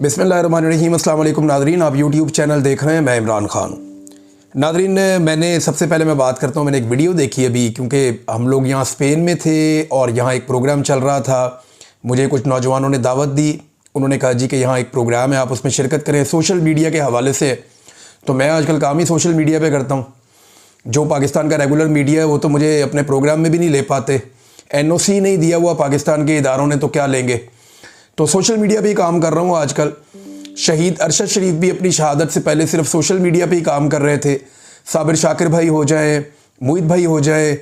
बिस्मिल्लाहिर्रहमानिर्रहीम। अस्सलाम वालेकुम नाज़रीन, आप यूट्यूब चैनल देख रहे हैं, मैं इमरान ख़ान। नाज़रीन, मैंने सबसे पहले मैं बात करता हूँ, मैंने एक वीडियो देखी अभी, क्योंकि हम लोग यहाँ स्पेन में थे और यहाँ एक प्रोग्राम चल रहा था। मुझे कुछ नौजवानों ने दावत दी, उन्होंने कहा जी कि यहाँ एक प्रोग्राम है, आप उसमें शिरकत करें सोशल मीडिया के हवाले से। तो मैं आजकल काम ही सोशल मीडिया पर करता हूँ। जो पाकिस्तान का रेगुलर मीडिया है वो तो मुझे अपने प्रोग्राम में भी नहीं ले पाते, NOC नहीं दिया हुआ पाकिस्तान के इदारों ने, तो क्या लेंगे। तो सोशल मीडिया पे ही काम कर रहा हूँ आजकल। शहीद अरशद शरीफ भी अपनी शहादत से पहले सिर्फ सोशल मीडिया पे ही काम कर रहे थे। साबिर शाकिर भाई हो जाए, मुईद भाई हो जाए,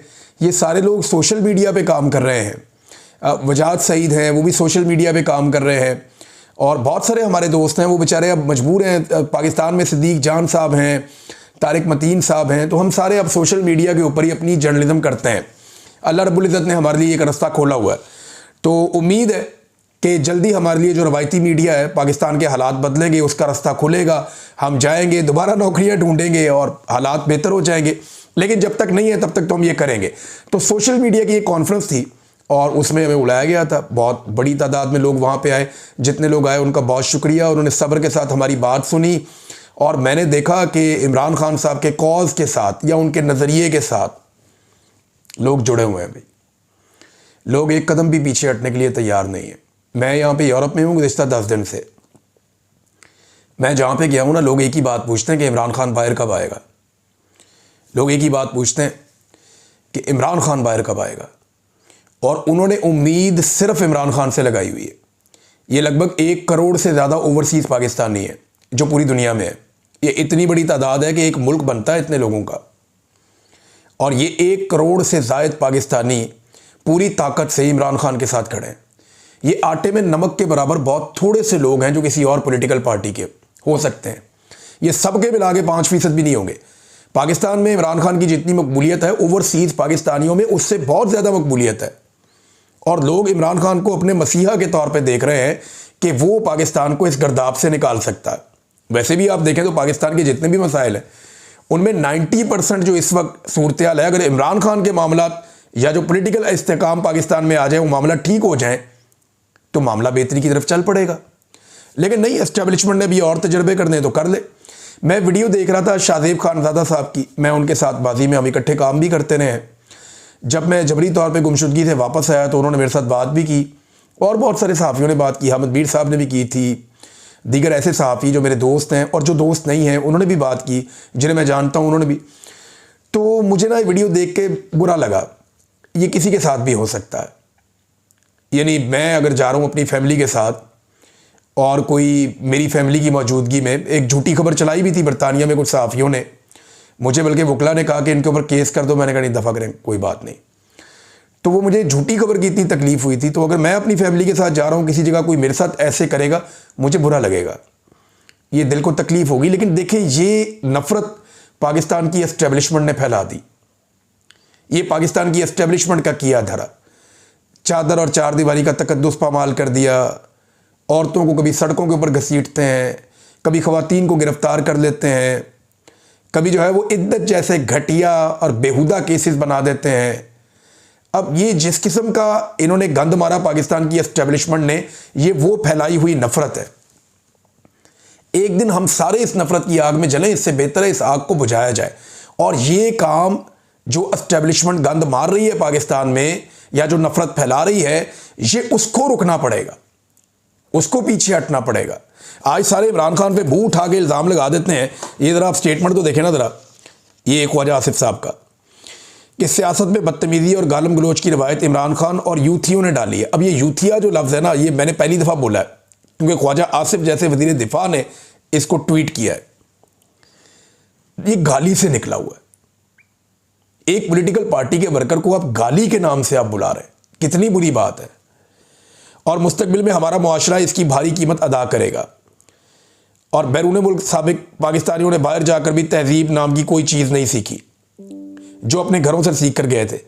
ये सारे लोग सोशल मीडिया पे काम कर रहे हैं। वजाद सईद हैं, वो भी सोशल मीडिया पे काम कर रहे हैं। और बहुत सारे हमारे दोस्त हैं, वो बेचारे अब मजबूर हैं। पाकिस्तान में सिद्दीक जान साहब हैं, तारिक मतीन साहब हैं, तो हम सारे अब सोशल मीडिया के ऊपर ही अपनी जर्नलिज्म करते हैं। अल्लाह रब्बुल इज़्ज़त ने हमारे लिए एक रास्ता खोला हुआ है, तो उम्मीद है कि जल्दी हमारे लिए जो रवायती मीडिया है, पाकिस्तान के हालात बदलेंगे, उसका रास्ता खुलेगा, हम जाएंगे, दोबारा नौकरियां ढूंढेंगे और हालात बेहतर हो जाएंगे। लेकिन जब तक नहीं है तब तक तो हम ये करेंगे। तो सोशल मीडिया की एक कॉन्फ्रेंस थी और उसमें हमें बुलाया गया था। बहुत बड़ी तादाद में लोग वहाँ पे आए। जितने लोग आए उनका बहुत शुक्रिया, उन्होंने सब्र के साथ हमारी बात सुनी। और मैंने देखा कि इमरान खान साहब के कॉज के साथ या उनके नज़रिए के साथ लोग जुड़े हुए हैं। भाई, लोग एक कदम भी पीछे हटने के लिए तैयार नहीं है। मैं यहाँ पे यूरोप में हूँ गुज़िश्ता 10 दिन से। मैं जहाँ पे गया हूँ ना, लोग एक ही बात पूछते हैं कि इमरान खान बाहर कब आएगा। लोग एक ही बात पूछते हैं कि इमरान खान बाहर कब आएगा। और उन्होंने उम्मीद सिर्फ इमरान खान से लगाई हुई है। ये लगभग 1 करोड़ से ज़्यादा ओवरसीज़ पाकिस्तानी है जो पूरी दुनिया में है। ये इतनी बड़ी तादाद है कि एक मुल्क बनता है इतने लोगों का। और ये 1 करोड़ से ज़ायद पाकिस्तानी पूरी ताकत से इमरान खान के साथ खड़े हैं। ये आटे में नमक के बराबर बहुत थोड़े से लोग हैं जो किसी और पॉलिटिकल पार्टी के हो सकते हैं। ये सबके मिला के 5% भी नहीं होंगे। पाकिस्तान में इमरान खान की जितनी मकबूलियत है, ओवरसीज़ पाकिस्तानियों में उससे बहुत ज़्यादा मकबूलियत है। और लोग इमरान खान को अपने मसीहा के तौर पर देख रहे हैं कि वो पाकिस्तान को इस गर्दाब से निकाल सकता है। वैसे भी आप देखें तो पाकिस्तान के जितने भी मसाइल हैं उनमें 90% जो इस वक्त सूरत हाल है, अगर इमरान खान के मामला या जो पॉलिटिकल इस्तेकाम पाकिस्तान में आ जाए, वो मामला ठीक हो जाए, तो मामला बेहतरी की तरफ चल पड़ेगा। लेकिन नहीं, एस्टेब्लिशमेंट ने भी और तजर्बे करने तो कर ले। मैं वीडियो देख रहा था शाहजेब खानज़ादा साहब की, मैं उनके साथ बाजी में हम इकट्ठे काम भी करते रहे हैं। जब मैं जबरी तौर पे गुमशुदगी से वापस आया तो उन्होंने मेरे साथ बात भी की और बहुत सारे सहाफ़ियों ने बात की। अहमद मीर साहब ने भी की थी, दीगर ऐसे सहाफ़ी जो मेरे दोस्त हैं और जो दोस्त नहीं हैं उन्होंने भी बात की, जिन्हें मैं जानता हूँ उन्होंने भी। तो मुझे ना ये वीडियो देख के बुरा लगा। ये किसी के साथ भी हो सकता है। यानी मैं अगर जा रहा हूँ अपनी फैमिली के साथ और कोई मेरी फैमिली की मौजूदगी में, एक झूठी खबर चलाई भी थी बरतानिया में कुछ सहाफ़ियों ने, मुझे बल्कि वकला ने कहा कि इनके ऊपर केस कर दो। मैंने कहा नहीं, दफ़ा करें, कोई बात नहीं। तो वो मुझे झूठी खबर की इतनी तकलीफ़ हुई थी। तो अगर मैं अपनी फैमिली के साथ जा रहा हूँ किसी जगह, कोई मेरे साथ ऐसे करेगा, मुझे बुरा लगेगा, ये दिल को तकलीफ़ होगी। लेकिन देखें, ये नफ़रत पाकिस्तान की एस्टेब्लिशमेंट ने फैला दी। ये पाकिस्तान की एस्टेब्लिशमेंट का किया धरा। चादर और चार दीवारी का तकद्दुस पामाल कर दिया। औरतों को कभी सड़कों के ऊपर घसीटते हैं, कभी ख़वातीन को गिरफ्तार कर लेते हैं, कभी जो है वो इद्दत जैसे घटिया और बेहुदा केसेस बना देते हैं। अब ये जिस किस्म का इन्होंने गंद मारा पाकिस्तान की एस्टेब्लिशमेंट ने, ये वो फैलाई हुई नफ़रत है। एक दिन हम सारे इस नफ़रत की आग में जलें, इससे बेहतर है इस आग को बुझाया जाए। और ये काम जो एस्टेब्लिशमेंट गंद मार रही है पाकिस्तान में या जो नफ़रत फैला रही है, ये उसको रुकना पड़ेगा, उसको पीछे हटना पड़ेगा। आज सारे इमरान खान पे भू उठा के इल्ज़ाम लगा देते हैं। ये ज़रा आप स्टेटमेंट तो देखें ना ज़रा, ये ख्वाजा आसिफ साहब का, कि सियासत में बदतमीज़ी और गालम गलोच की रवायत इमरान खान और यूथियों ने डाली है। अब ये यूथिया जो लफ्ज़ है ना, ये मैंने पहली दफ़ा बोला है, क्योंकि ख्वाजा आसिफ जैसे वज़ीर दिफा ने इसको ट्वीट किया है। ये गाली से निकला हुआ है। एक पॉलिटिकल पार्टी के वर्कर को आप गाली के नाम से आप बुला रहे हैं, कितनी बुरी बात है। और मुस्तकबिल में हमारा मुआशरा इसकी भारी कीमत अदा करेगा। और बैरून मुल्क साबिक पाकिस्तानियों ने बाहर जाकर भी तहजीब नाम की कोई चीज़ नहीं सीखी जो अपने घरों से सीख कर गए थे।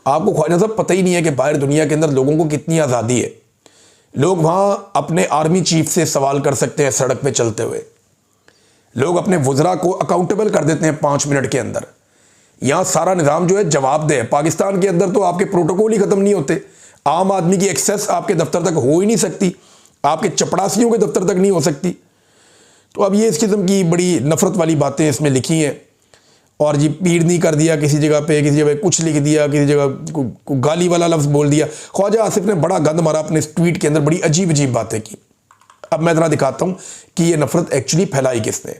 आपको ख्वाजा साहब पता ही नहीं है कि बाहर दुनिया के अंदर लोगों को कितनी आज़ादी है। लोग वहाँ अपने आर्मी चीफ से सवाल कर सकते हैं सड़क पे चलते हुए। लोग अपने वज़रा को अकाउंटेबल कर देते हैं 5 मिनट के अंदर। यहाँ सारा निज़ाम जो है जवाबदेह है। पाकिस्तान के अंदर तो आपके प्रोटोकॉल ही ख़त्म नहीं होते। आम आदमी की एक्सेस आपके दफ्तर तक हो ही नहीं सकती। आपके चपड़ासियों के दफ्तर तक नहीं हो सकती। तो अब ये इस किस्म की बड़ी नफ़रत वाली बातें इसमें लिखी हैं और जी पीड़नी कर दिया किसी जगह पे, किसी जगह कुछ लिख दिया, किसी जगह गाली वाला लफ्ज़ बोल दिया। ख्वाजा आसिफ ने बड़ा गंद मारा अपने इस ट्वीट के अंदर, बड़ी अजीब अजीब बातें की। अब मैं ज़रा दिखाता हूँ कि ये नफ़रत एक्चुअली फैलाई किसने।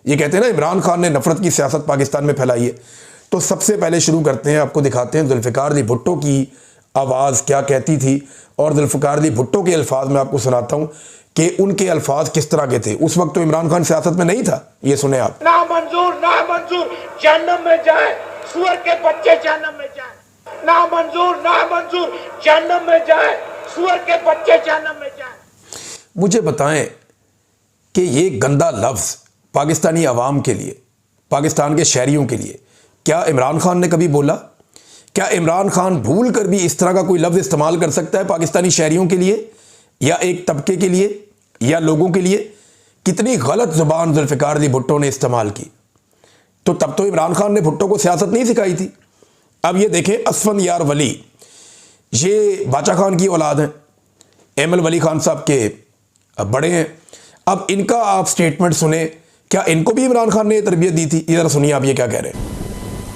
ये कहते हैं ना इमरान खान ने नफ़रत की सियासत पाकिस्तान में फैलाई है। तो सबसे पहले शुरू करते हैं, आपको दिखाते हैं जुल्फ़िकार अली भुट्टो की आवाज़ क्या कहती थी और जुल्फ़िकार अली भुट्टो के अल्फाज में आपको सुनाता हूँ कि उनके अल्फाज किस तरह के थे। उस वक्त तो इमरान खान सियासत में नहीं था। ये सुने आप। ना मंजूर जहन्नम में जाए, सूअर के बच्चे जहन्नम में जाए। ना मंजूर जहन्नम में जाए, सूअर के बच्चे जहन्नम में जाए। मुझे बताएं कि ये गंदा लफ्ज़ पाकिस्तानी अवाम के लिए, पाकिस्तान के शहरियों के लिए क्या इमरान खान ने कभी बोला? क्या इमरान खान भूल कर भी इस तरह का कोई लफ्ज़ इस्तेमाल कर सकता है पाकिस्तानी शहरियों के लिए या एक तबके के लिए या लोगों के लिए? कितनी गलत ज़ुबान जुल्फ़िकार अली भुट्टो ने इस्तेमाल की। तो तब तो इमरान खान ने भुट्टो को सियासत नहीं सिखाई थी। अब ये देखें, असफंदयार वली, ये बाचा खान की औलाद हैं, एम एल वली खान साहब के बड़े हैं। अब इनका आप स्टेटमेंट सुने, क्या इनको भी इमरान खान ने तरबियत दी थी? इधर सुनिए आप ये क्या कह रहे हैं।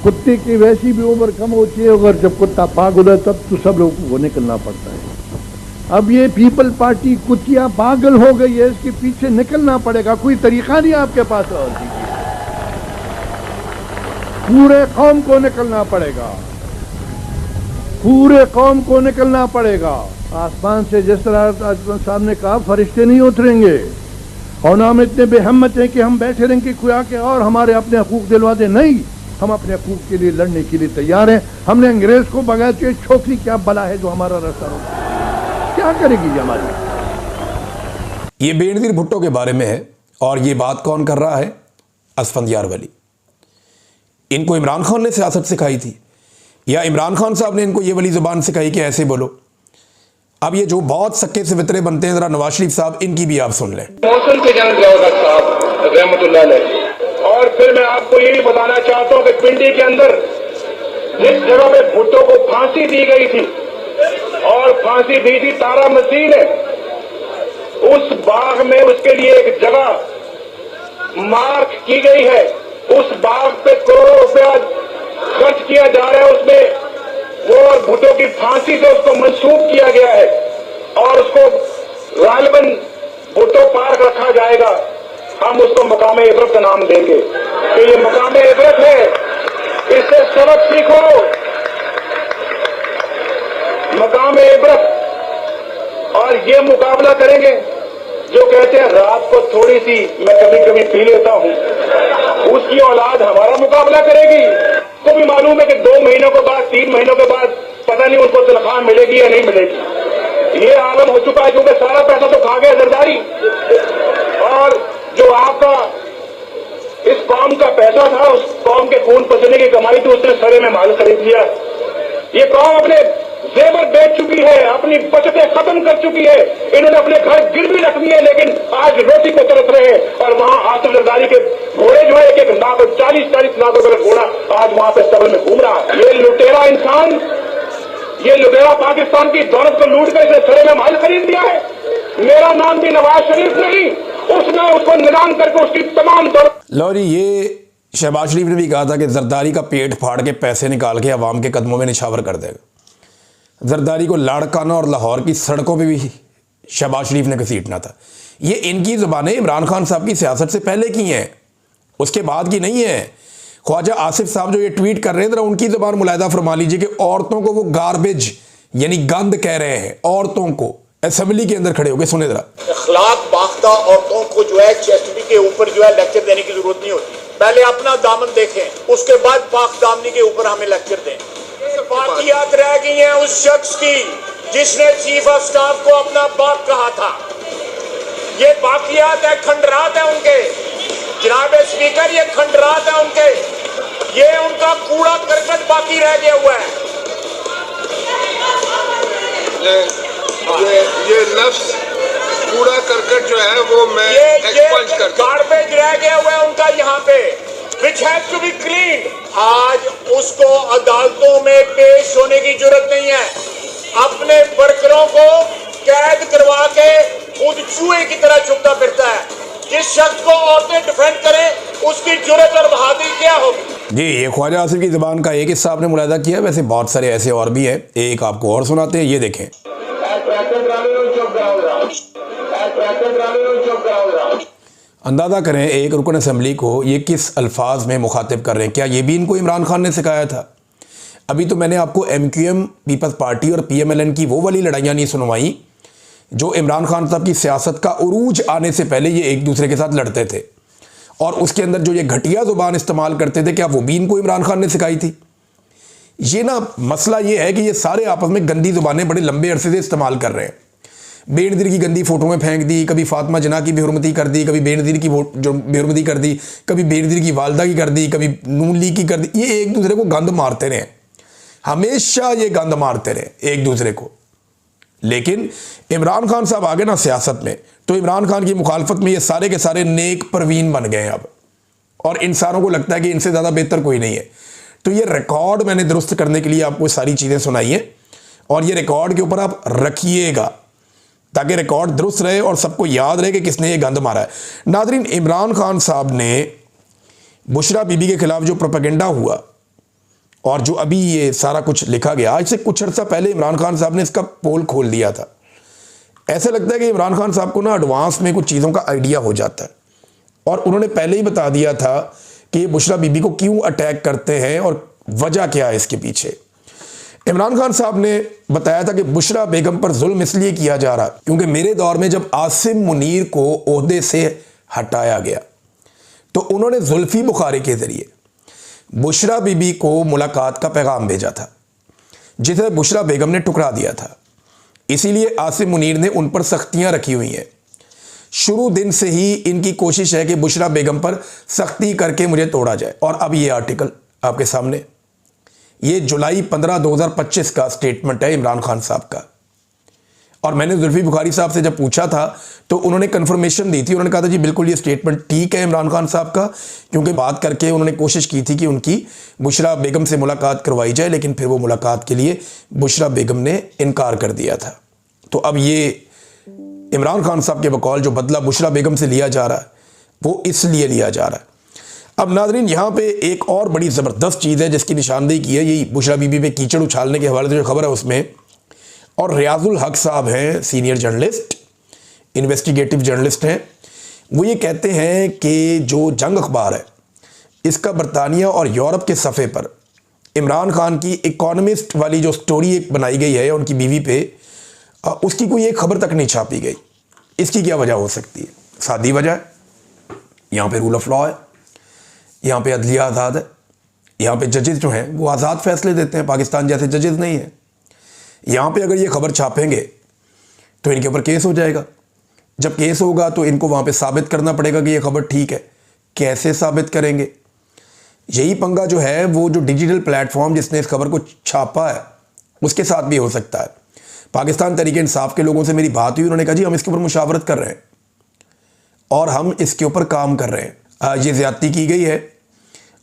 कुत्ते की वैसी भी उम्र कम होती है, अगर जब कुत्ता पागल है तब तो सब लोगों को निकलना पड़ता है। अब ये पीपल पार्टी कुतिया पागल हो गई है, इसके पीछे निकलना पड़ेगा। कोई तरीका नहीं आपके पास और पूरे कौम को निकलना पड़ेगा, पूरे कौम को निकलना पड़ेगा। आसमान से जिस तरह साहब ने कहा फरिश्ते नहीं उतरेंगे और ना हम इतने बेहम्मत हैं कि हम बैठे रहेंगे कोई आके और हमारे अपने हकूक दिलवा दे। नहीं, हम अपने हकूक के लिए लड़ने के लिए तैयार हैं। हमने अंग्रेज को बगैर के छोकरी क्या बला है जो हमारा रास्ता रोके, क्या करेगी ये हमारी। ये बेनज़ीर भुट्टो के बारे में है और ये बात कौन कर रहा है? असफंदयार वली। इनको इमरान खान ने सियासत सिखाई थी या इमरान खान साहब ने इनको ये वाली ज़ुबान सिखाई कि ऐसे बोलो? अब ये जो बहुत सक्के से वितरे बनते हैं, ज़रा नवाज शरीफ साहब इनकी भी आप सुन लें। मौसम के जंग साहब रहमतुल्लाह अलैह। और फिर मैं आपको ये भी बताना चाहता हूँ कि पिंडी के अंदर जिस जगह पे भुट्टो को फांसी दी गई थी और फांसी दी थी तारा मसीह ने, उस बाग में उसके लिए एक जगह मार्क की गई है। उस बाग पे करोड़ों रुपया खर्च किया जा रहा है, उसमें वो और भुट्टो की फांसी से उसको मंसूब किया गया है और उसको गालिबन भुट्टो पार्क रखा जाएगा। हम उसको मकाम इबरत का नाम देंगे। तो ये मकाम इबरत है, इससे सबक सीखो। मकाम इबरत। और ये मुकाबला करेंगे जो कहते हैं रात को थोड़ी सी मैं कभी कभी पी लेता हूं, उसकी औलाद हमारा मुकाबला करेगी। तो भी मालूम है कि 2 महीनों के बाद 3 महीनों के बाद पता नहीं उनको तनख्वाह मिलेगी या नहीं मिलेगी। ये आलम हो चुका है क्योंकि सारा पैसा तो खा गया जरदारी और जो आपका इस कौम का पैसा था, उस कौम के खून पसीने की कमाई थी, उसने सरे में माल खरीद लिया। ये कौम अपने जेवर बेच चुकी है, अपनी बचतें खत्म कर चुकी है, इन्होंने अपने घर गिरवी रख दिए, लेकिन आज रोटी को तरस रहे हैं। और वहां आसिफ जरदारी के घोड़े जो है एक लाख 40-40 लाख रुपए का घोड़ा आज वहां पे स्टबल में घूम रहा है। ये लुटेरा इंसान, ये लुटेरा पाकिस्तान की दौलत को लूट कर इसे सरे में माल खरीद लिया है। मेरा नाम भी नवाज शरीफ नहीं, उसने उसको निलाम करके उसकी तमाम दौलत। लो जी, ये शहबाज शरीफ ने भी कहा था कि जरदारी का पेट फाड़ के पैसे निकाल के अवाम के कदमों में निछावर कर देगा। जरदारी को लाड़काना और लाहौर की सड़कों पे भी शहबाज शरीफ ने घसीटना था। ये इनकी ज़ुबानें इमरान खान साहब की सियासत से पहले की हैं, उसके बाद की नहीं है। ख्वाजा आसिफ साहब जो ये ट्वीट कर रहे हैं, जरा उनकी ज़ुबान मुलाहिदा फरमा लीजिए कि औरतों को वो गार्बेज यानी गंद कह रहे हैं, औरतों को असेंबली के अंदर खड़े होकर। सुने जरा। अखलाक बाख्ता औरतों को जो है चेस्टडी के ऊपर जो है लेक्चर देने की जरूरत नहीं होती। पहले अपना दामन देखें, उसके बाद पाक दामनी के ऊपर हमें लेक्चर दें। बाकियात रह गई हैं उस शख्स की जिसने चीफ ऑफ स्टाफ को अपना बाप कहा था। ये बाकियात है, खंडरात है उनके। जनाब स्पीकर, ये खंडरात है उनके, ये उनका कूड़ा करकट बाकी रह गया हुआ है। ये लफ्ज कूड़ा करकट जो है वो मैं एक्सपंज करता हूं। गार्बेज रह गया हुआ है उनका यहाँ पे, which has to be cleaned। आज उसको अदालतों में पेश होने की जरूरत नहीं है। अपने वर्करों को कैद करवा के खुद चूहे की तरह चुपता फिरता है। जिस शख्स को औरतें डिफेंड करें उसकी जुर्रत और बहादुरी क्या होगी। जी, ये ख्वाजा आसिफ की ज़बान का एक हिस्सा आपने मुलाहिदा किया, वैसे बहुत सारे ऐसे और भी हैं, एक आपको और सुनाते हैं, ये देखें। अंदाज़ा करें एक रुकन असम्बली को ये किस अल्फाज में मुखातिब कर रहे हैं। क्या ये भी इनको इमरान खान ने सिखाया था? अभी तो मैंने आपको MQM पीपल्स पार्टी और PMLN की वो वाली लड़ाइयाँ नहीं सुनवाई जो इमरान खान साहब की सियासत का उरूज आने से पहले ये एक दूसरे के साथ लड़ते थे, और उसके अंदर जो ये घटिया ज़ुबान इस्तेमाल करते थे, क्या वो भी इनको इमरान खान ने सिखाई थी? ये ना मसला ये है कि ये सारे आपस में गंदी ज़ुबानें बड़े लंबे अरसे से इस्तेमाल कर रहे हैं। बेनज़ीर की गंदी फ़ोटो में फेंक दी, कभी फातिमा जना की बेहुरमती कर दी, कभी बेनज़ीर की जो बेहुरमती कर दी, कभी बेनज़ीर की वालदा की कर दी, कभी नून लीग की कर दी। ये एक दूसरे को गंद मारते रहे, हमेशा ये गंद मारते रहे एक दूसरे को। लेकिन इमरान खान साहब आ गए ना सियासत में, तो इमरान खान की मुखालफत में ये सारे के सारे नेक परवीन बन गए हैं अब, और इंसानों को लगता है कि इनसे ज़्यादा बेहतर कोई नहीं है। तो ये रिकॉर्ड मैंने दुरुस्त करने के लिए आपको सारी चीज़ें सुनाई हैं, और ये रिकॉर्ड के ऊपर आप रखिएगा ताकि रिकॉर्ड दुरुस्त रहे और सबको याद रहे कि किसने ये गंद मारा है। नाज़रीन, इमरान खान साहब ने बुशरा बीबी के खिलाफ जो प्रोपेगेंडा हुआ और जो अभी ये सारा कुछ लिखा गया, आज से कुछ अर्सा पहले इमरान खान साहब ने इसका पोल खोल दिया था। ऐसा लगता है कि इमरान खान साहब को ना एडवांस में कुछ चीज़ों का आइडिया हो जाता है, और उन्होंने पहले ही बता दिया था कि ये बुशरा बीबी को क्यों अटैक करते हैं और वजह क्या है इसके पीछे। इमरान खान साहब ने बताया था कि बुशरा बेगम पर जुल्म इसलिए किया जा रहा क्योंकि मेरे दौर में जब आसिम मुनीर को ओहदे से हटाया गया तो उन्होंने जुल्फी बुखारी के ज़रिए बुशरा बीबी को मुलाकात का पैगाम भेजा था, जिसे बुशरा बेगम ने ठुकरा दिया था। इसीलिए आसिम मुनीर ने उन पर सख्तियां रखी हुई हैं। शुरू दिन से ही इनकी कोशिश है कि बुशरा बेगम पर सख्ती करके मुझे तोड़ा जाए। और अब ये आर्टिकल आपके सामने, ये जुलाई 15, 2025 का स्टेटमेंट है इमरान खान साहब का। और मैंने जुल्फी बुखारी साहब से जब पूछा था तो उन्होंने कंफर्मेशन दी थी, उन्होंने कहा था जी बिल्कुल ये स्टेटमेंट ठीक है इमरान खान साहब का, क्योंकि बात करके उन्होंने कोशिश की थी कि उनकी बुशरा बेगम से मुलाकात करवाई जाए, लेकिन फिर वो मुलाकात के लिए बुशरा बेगम ने इनकार कर दिया था। तो अब ये इमरान खान साहब के बकौल जो बदला बुशरा बेगम से लिया जा रहा है वो इसलिए लिया जा रहा है। अब नाजरीन, यहाँ पे एक और बड़ी ज़बरदस्त चीज़ है जिसकी निशानदेही की है, यही बुशरा बीबी पे कीचड़ उछालने के हवाले से जो खबर है उसमें। और रियाजुल हक साहब हैं, सीनियर जर्नलिस्ट, इन्वेस्टिगेटिव जर्नलिस्ट हैं, वो ये कहते हैं कि जो जंग अखबार है इसका बरतानिया और यूरोप के सफ़े पर इमरान खान की इकोनॉमिस्ट वाली जो स्टोरी एक बनाई गई है उनकी बीवी पे, उसकी कोई एक खबर तक नहीं छापी गई। इसकी क्या वजह हो सकती है? सादी वजह है, यहाँ पे रूल ऑफ लॉ है, यहाँ पे अदलिया आज़ाद है, यहाँ पे जजेस जो हैं वो आज़ाद फैसले देते हैं, पाकिस्तान जैसे जजेस नहीं हैं। यहाँ पे अगर ये खबर छापेंगे तो इनके ऊपर केस हो जाएगा। जब केस होगा तो इनको वहाँ पे साबित करना पड़ेगा कि ये खबर ठीक है। कैसे साबित करेंगे? यही पंगा जो है वो जो डिजिटल प्लेटफॉर्म जिसने इस खबर को छापा है उसके साथ भी हो सकता है। पाकिस्तान तहरीक इंसाफ के लोगों से मेरी बात हुई, उन्होंने कहा जी हम इसके ऊपर मुशावरत कर रहे हैं और हम इसके ऊपर काम कर रहे हैं। ये ज़्यादती की गई है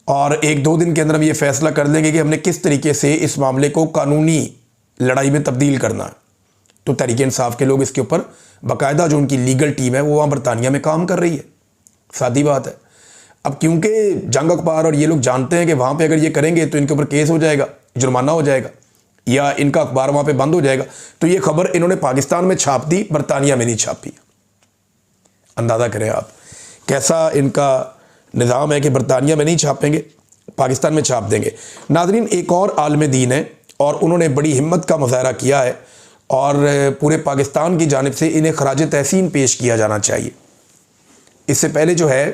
और 1-2 दिन के अंदर हम ये फैसला कर लेंगे कि हमने किस तरीके से इस मामले को कानूनी लड़ाई में तब्दील करना है। तो तहरीक इंसाफ के लोग इसके ऊपर बाकायदा जो उनकी लीगल टीम है वो वहाँ बरतानिया में काम कर रही है। सादी बात है। अब क्योंकि जंग अखबार और ये लोग जानते हैं कि वहाँ पे अगर ये करेंगे तो इनके ऊपर केस हो जाएगा, जुर्माना हो जाएगा या इनका अखबार वहाँ पे बंद हो जाएगा, तो ये खबर इन्होंने पाकिस्तान में छाप दी, बरतानिया में नहीं छापी। अंदाज़ा करें आप कैसा इनका निज़ाम है कि बरतानिया में नहीं छापेंगे, पाकिस्तान में छाप देंगे। नाज़रीन, एक और आलम दीन है और उन्होंने बड़ी हिम्मत का मुजाहरा किया है और पूरे पाकिस्तान की जानिब से इन्हें खराज तहसीन पेश किया जाना चाहिए। इससे पहले जो है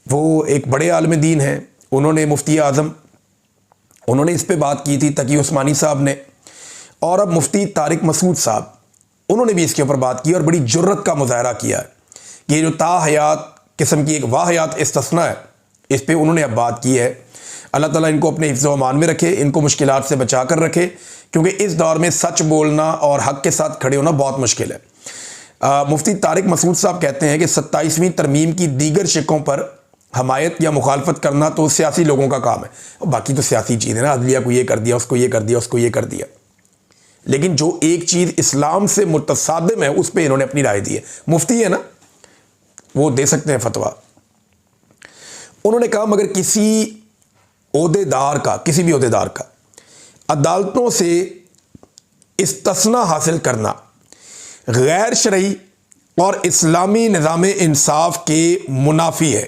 वो एक बड़े आलम दीन हैं, उन्होंने मुफ्ती आज़म, उन्होंने इस पे बात की थी, तकी उस्मानी साहब ने, और अब मुफ्ती तारिक मसूद साहब उन्होंने भी इसके ऊपर बात की और बड़ी जुर्रत का मुजाहरा किया है कि ये जो ताहयात किस्म की एक वाहयात इस्तिस्ना है, इस पे उन्होंने अब बात की है। अल्लाह ताला इनको अपने हिफ्ज़ व अमान में रखे, इनको मुश्किलात से बचा कर रखे, क्योंकि इस दौर में सच बोलना और हक़ के साथ खड़े होना बहुत मुश्किल है। मुफ्ती तारिक मसूद साहब कहते हैं कि 27वीं तरमीम की दीगर शिकों पर हमायत या मुखालफत करना तो सियासी लोगों का काम है, और बाकी तो सियासी चीज़ है ना, अदलिया को ये कर दिया, उसको ये कर दिया, उसको ये कर दिया। लेकिन जो एक चीज़ इस्लाम से मुतसादिम है उस पर इन्होंने अपनी राय दी है। मुफ्ती है ना, वो दे सकते हैं फतवा। उन्होंने कहा मगर किसी ओहदेदार का, किसी भी ओहदेदार का अदालतों से इस्तिस्ना हासिल करना गैर शरई और इस्लामी निज़ाम इंसाफ के मुनाफी है।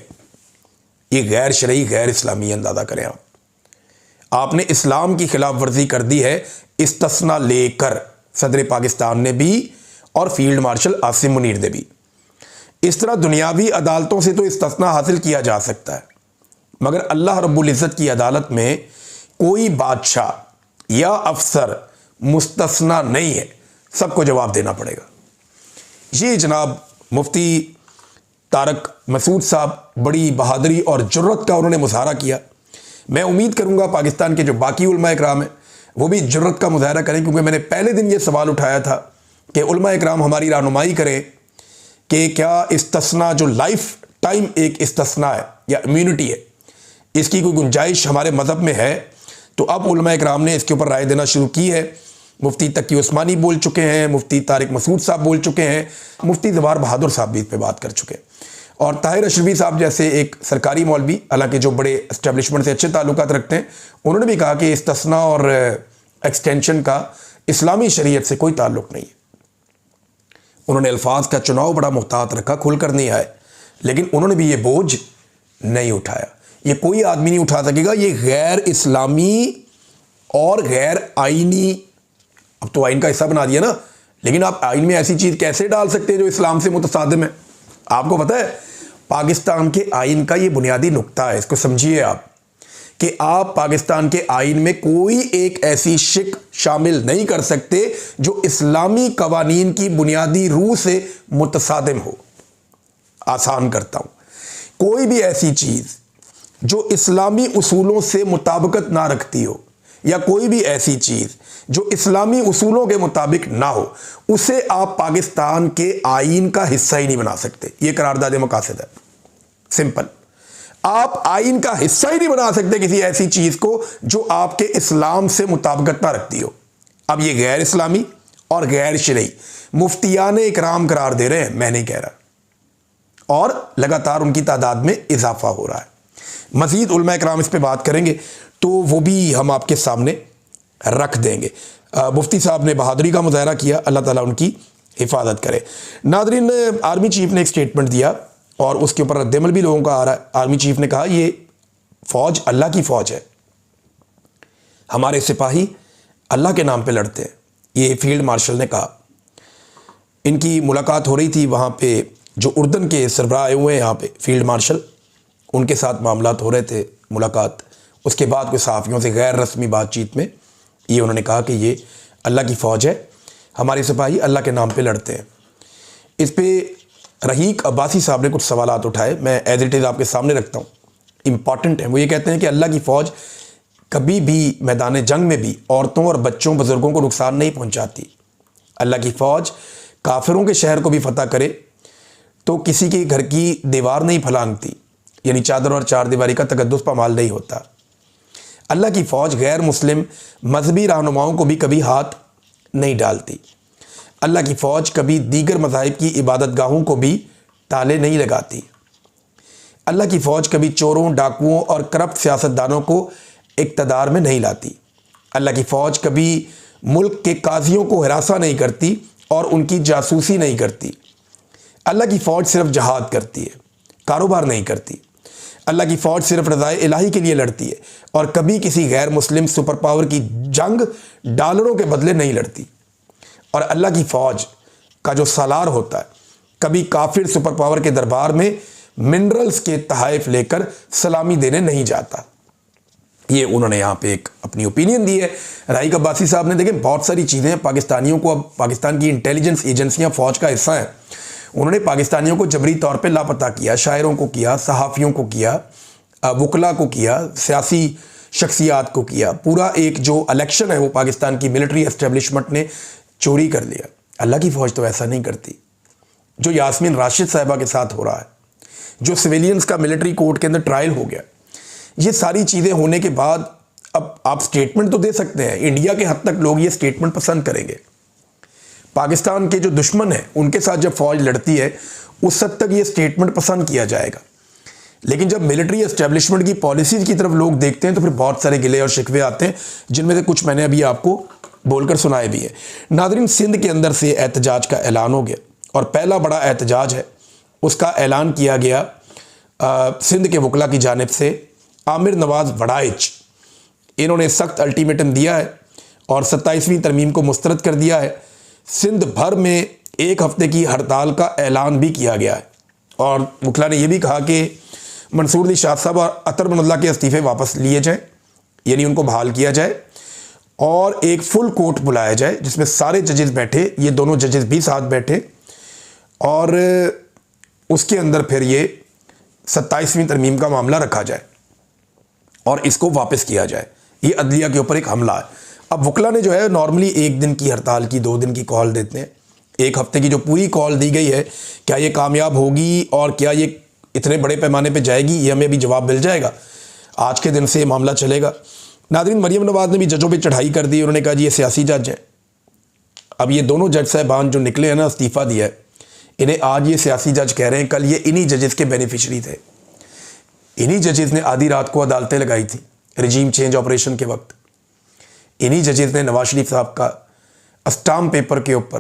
ये गैर शरई, गैर इस्लामी, अंदाज़ा करें आप। आपने इस्लाम की खिलाफ वर्जी कर दी है इस्तिस्ना लेकर, सदर पाकिस्तान ने भी और फील्ड मार्शल आसिम मुनीर ने भी। इस तरह दुनियावी अदालतों से तो इस्तिस्ना हासिल किया जा सकता है, मगर अल्लाह रब्बुल इज़्ज़त की अदालत में कोई बादशाह या अफसर मुस्तस्ना नहीं है, सबको जवाब देना पड़ेगा। ये जनाब मुफ्ती तारक मसूद साहब बड़ी बहादुरी और जुर्रत का उन्होंने मुजाहरा किया। मैं उम्मीद करूंगा पाकिस्तान के जो बाकी उलमा इकराम हैं वो भी जुर्रत का मुजाहरा करें, क्योंकि मैंने पहले दिन ये सवाल उठाया था कि उलमा इकराम हमारी रहनुमाई करें कि क्या इस्तिस्ना जो लाइफ टाइम एक इस्तिस्ना है या इम्यूनिटी है, इसकी कोई गुंजाइश हमारे मज़हब में है। तो अब उलमा इकराम ने इसके ऊपर राय देना शुरू की है। मुफ्ती तकी उस्मानी बोल चुके हैं, मुफ्ती तारिक मसूद साहब बोल चुके हैं, मुफ्ती ज़वार बहादुर साहब भी इस पर बात कर चुके हैं, और ताहिर अशरफी साहब जैसे एक सरकारी मौलवी, हालांकि जो बड़े इस्टेब्लिशमेंट से अच्छे ताल्लुकात रखते हैं, उन्होंने भी कहा कि इस्तिस्ना और एक्सटेंशन का इस्लामी शरीयत से कोई ताल्लुक़ नहीं है। उन्होंने अल्फाज का चुनाव बड़ा मुहतात रखा, खुलकर नहीं आए, लेकिन उन्होंने भी ये बोझ नहीं उठाया। ये कोई आदमी नहीं उठा सकेगा। ये गैर इस्लामी और गैर आइनी, अब तो आइन का हिस्सा बना दिया ना, लेकिन आप आइन में ऐसी चीज़ कैसे डाल सकते हैं जो इस्लाम से मुतसादिम है? आपको पता है पाकिस्तान के आइन का ये बुनियादी नुक्ता है, इसको समझिए आप, कि आप पाकिस्तान के आइन में कोई एक ऐसी शिक शामिल नहीं कर सकते जो इस्लामी कवानीन की बुनियादी रूह से मुतसादिम हो। आसान करता हूँ, कोई भी ऐसी चीज़ जो इस्लामी उसूलों से मुताबिकत ना रखती हो, या कोई भी ऐसी चीज़ जो इस्लामी उसूलों के मुताबिक ना हो, उसे आप पाकिस्तान के आइन का हिस्सा ही नहीं बना सकते। ये करारदाद मकासद है, सिंपल। आप आइन का हिस्सा ही नहीं बना सकते किसी ऐसी चीज़ को जो आपके इस्लाम से मुताबिकत ना रखती हो। अब ये गैर इस्लामी और गैर शरई मुफ्तियान इकराम करार दे रहे हैं, मैं नहीं कह रहा, और लगातार उनकी तादाद में इजाफा हो रहा है। मज़ीद उलमा इकराम इस पर बात करेंगे तो वो भी हम आपके सामने रख देंगे। मुफ्ती साहब ने बहादुरी का मुजाहरा किया, अल्लाह ताला उनकी हिफाजत करे। नादरीन, आर्मी चीफ ने एक स्टेटमेंट दिया और उसके ऊपर रद्दमल भी लोगों का आ रहा है। आर्मी चीफ ने कहा ये फ़ौज अल्लाह की फ़ौज है, हमारे सिपाही अल्लाह के नाम पे लड़ते हैं। ये फील्ड मार्शल ने कहा। इनकी मुलाकात हो रही थी वहाँ पे, जो उर्दन के सरबराह आए हुए हैं यहाँ पे, फील्ड मार्शल, उनके साथ मामलात हो रहे थे, मुलाकात। उसके बाद कोई सहाफ़ियों से गैर रस्मी बातचीत में ये उन्होंने कहा कि ये अल्लाह की फ़ौज है, हमारे सिपाही अल्लाह के नाम पे लड़ते हैं। इस पर रहीक अब्बासी साहब ने कुछ सवालात उठाए, मैं एज इट इज़ आपके सामने रखता हूँ, इम्पॉर्टेंट है। वो ये कहते हैं कि अल्लाह की फ़ौज कभी भी मैदान जंग में भी औरतों और बच्चों बुज़ुर्गों को नुकसान नहीं पहुँचाती। अल्लाह की फ़ौज काफिरों के शहर को भी फतह करे तो किसी के घर की दीवार नहीं फलांगती, यानी चादर और चार दीवारी का तकद्दुस पामाल नहीं होता। अल्लाह की फ़ौज गैर मुस्लिम मजहबी रहनुमाओं को भी कभी हाथ नहीं डालती। अल्लाह की फ़ौज कभी दीगर मज़ाहिब की इबादत गाहों को भी ताले नहीं लगाती। अल्लाह की फ़ौज कभी चोरों, डाकुओं और करप्ट सियासतदानों को इक़्तिदार में नहीं लाती। अल्लाह की फ़ौज कभी मुल्क के काजियों को हिरासा नहीं करती और उनकी जासूसी नहीं करती। अल्लाह की फ़ौज सिर्फ जहाद करती है, कारोबार नहीं करती। अल्लाह की फ़ौज सिर्फ रज़ाए इलाही के लिए लड़ती है और कभी किसी गैर मुस्लिम सुपर पावर की जंग डॉलरों के बदले नहीं लड़ती। और अल्लाह की फ़ौज का जो सालार होता है कभी काफिर सुपर पावर के दरबार में मिनरल्स के तहाइफ लेकर सलामी देने नहीं जाता। ये उन्होंने यहाँ पे एक अपनी ओपिनियन दी है। रहीक अब्बासी साहब ने, देखें बहुत सारी चीज़ें पाकिस्तानियों को, अब पाकिस्तान की इंटेलिजेंस एजेंसियाँ फ़ौज का हिस्सा हैं, उन्होंने पाकिस्तानियों को जबरी तौर पे लापता किया, शायरों को किया, सहाफ़ियों को किया, वकला को किया, सियासी शख्सियात को किया। पूरा एक जो इलेक्शन है वो पाकिस्तान की मिलिट्री एस्टेब्लिशमेंट ने चोरी कर लिया। अल्लाह की फ़ौज तो ऐसा नहीं करती। जो यास्मीन राशिद साहिबा के साथ हो रहा है, जो सिविलियंस का मिलिट्री कोर्ट के अंदर ट्रायल हो गया, ये सारी चीज़ें होने के बाद अब आप स्टेटमेंट तो दे सकते हैं, इंडिया के हद तक लोग ये स्टेटमेंट पसंद करेंगे। पाकिस्तान के जो दुश्मन हैं उनके साथ जब फौज लड़ती है उस हद तक ये स्टेटमेंट पसंद किया जाएगा, लेकिन जब मिलिट्री एस्टेब्लिशमेंट की पॉलिसीज़ की तरफ लोग देखते हैं तो फिर बहुत सारे गिले और शिकवे आते हैं, जिनमें से कुछ मैंने अभी आपको बोलकर सुनाए भी है। नाज़रीन, सिंध के अंदर से एहतजाज का ऐलान हो गया और पहला बड़ा एहतजाज है उसका ऐलान किया गया सिंध के वकला की जानिब से। आमिर नवाज़ वड़ाइच, इन्होंने सख्त अल्टीमेटम दिया है और 27वीं तरमीम को मुस्तरद कर दिया है। सिंध भर में 1 हफ्ते की हड़ताल का ऐलान भी किया गया है और वकला ने यह भी कहा कि मंसूर अली शाह साहब और अतर बनल्ला के इस्तीफ़े वापस लिए जाएँ, यानी उनको बहाल किया जाए और एक फुल कोर्ट बुलाया जाए जिसमें सारे जजेस बैठे, ये दोनों जजेस भी साथ बैठे और उसके अंदर फिर ये 27वीं तरमीम का मामला रखा जाए और इसको वापस किया जाए। ये अदलिया के ऊपर एक हमला है। अब वकला ने जो है नॉर्मली 1 दिन की हड़ताल की 2 दिन की कॉल देते हैं। 1 हफ्ते की जो पूरी कॉल दी गई है, क्या ये कामयाब होगी और क्या ये इतने बड़े पैमाने पे जाएगी, ये हमें अभी जवाब मिल जाएगा। आज के दिन से ये मामला चलेगा। नाज़रीन, मरियम नवाज़ ने भी जजों पे चढ़ाई कर दी। उन्होंने कहा जी ये सियासी जज हैं। अब ये दोनों जज साहबान जो निकले हैं ना, इस्तीफ़ा दिया है, इन्हें आज ये सियासी जज कह रहे हैं, कल ये इन्हीं जजेस के बेनिफिशरी थे। इन्हीं जजेस ने आधी रात को अदालतें लगाई थी रिजीम चेंज ऑपरेशन के वक्त। इन्हीं जजेस ने नवाज शरीफ साहब का स्टाम्प पेपर के ऊपर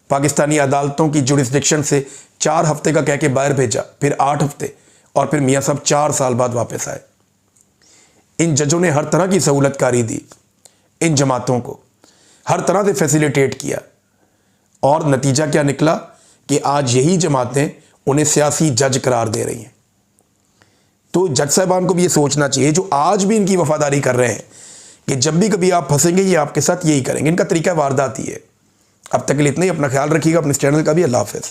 पाकिस्तानी अदालतों की जुरिस्डिक्शन से 4 हफ्ते का कह के बाहर भेजा, फिर 8 हफ्ते और फिर मियाँ साहब 4 साल बाद वापस आए। इन जजों ने हर तरह की सहूलतकारी दी, इन जमातों को हर तरह से फैसिलिटेट किया और नतीजा क्या निकला कि आज यही जमातें उन्हें सियासी जज करार दे रही हैं। तो जज साहबान को भी ये सोचना चाहिए, जो आज भी इनकी वफादारी कर रहे हैं, कि जब भी कभी आप फंसेंगे ये आपके साथ यही करेंगे। इनका तरीका वारदात ही है। अब तक के लिए इतना ही। अपना ख्याल रखिएगा, अपने इस चैनल का भी। अल्लाह हाफ़िज़।